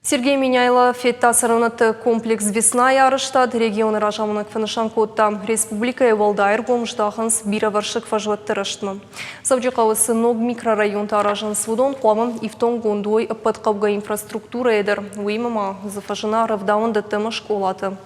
Сергей Миняйло феттасырынаты комплекс «Весна» ярыштад регионы ражамынық фанышанкотта республика Эвалдайр гомждахынс бираваршык фажваттырыштмы. Савджикауысы ног микрорайонта аражын свудон қуамым ифтон гондуой подқабға инфраструктура едір. Уймама зафажына равдаунды тымы школаты.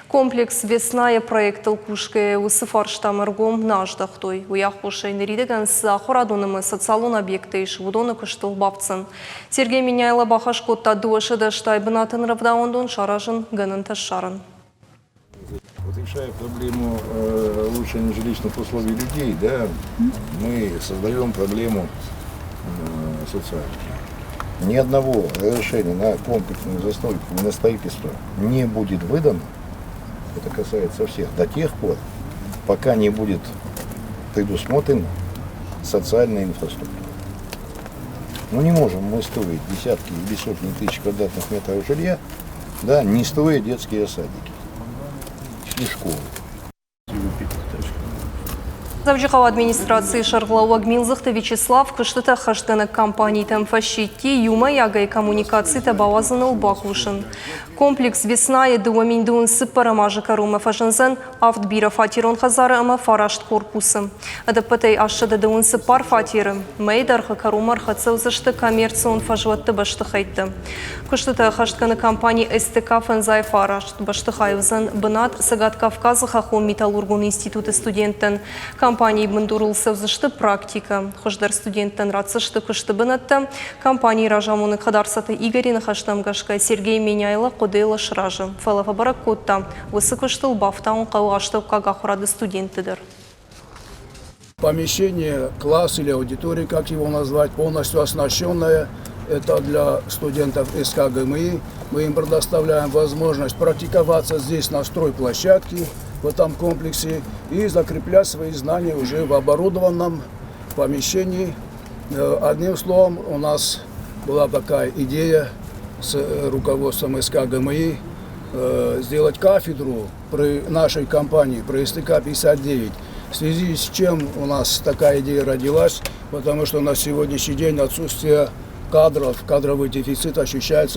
Комплекс «Весна» проект Алкушке усыфарштамыргом наждахтой. Уях пошайны ридеган сахурадунымы социалон объекты ишвудоны кыштыл бапцын. Сергей Миняйло бахашкотта дуашыды штайбынатын равдаундун шаражын гынын ташарын. Вот решая проблему улучшения жилищных условий людей, да, мы создаем проблему социальную. Ни одного разрешения на комплексную застройку и на строительство не будет выдано. Это касается всех до тех пор, пока не будет предусмотрена социальная инфраструктура. Ну не можем мы строить десятки или сотни тысяч квадратных метров жилья, да, не строя детские садики и школы. Завжикау администрации Шарглауа Гмилзахта Вячеслав кыштыта хаштыны компании тамфащитти юма ягай коммуникации табавазаныл бахушын. Комплекс «Весна» едуаминдуын сыппарамажы карума фажынзан автбира фатирон хазары ама фарашт корпусы. Адапатай ашшады дуын сыппар фатиры. Мэйдарха карумар хацаузышты коммерцион фажватты баштыхайтты. Кыштыта хаштыны компании СТК фэнзай фарашт баштыхайвзан бынат Сагат Кавказа хахом металлургун институты студенттен. Компании бындурылсы взышты практика. Хождар студенттен рацышты кышты бынатты. Компании ражамуны кадарсаты Игорина хаштамгашка Сергей Миняйло Кодейла шражы. Фалафа баракотта. Высокыштыл бафтаун кауаштыл кагахурады студентыдыр. Помещение, класс или аудитория, как его назвать, полностью оснащенное. Это для студентов СКГМИ. Мы им предоставляем возможность практиковаться здесь на стройплощадке, в этом комплексе, и закреплять свои знания уже в оборудованном помещении. Одним словом, у нас была такая идея с руководством СКГМИ сделать кафедру при нашей компании, при СТК-59. В связи с чем у нас такая идея родилась, потому что на сегодняшний день отсутствие кадров, кадровый дефицит ощущается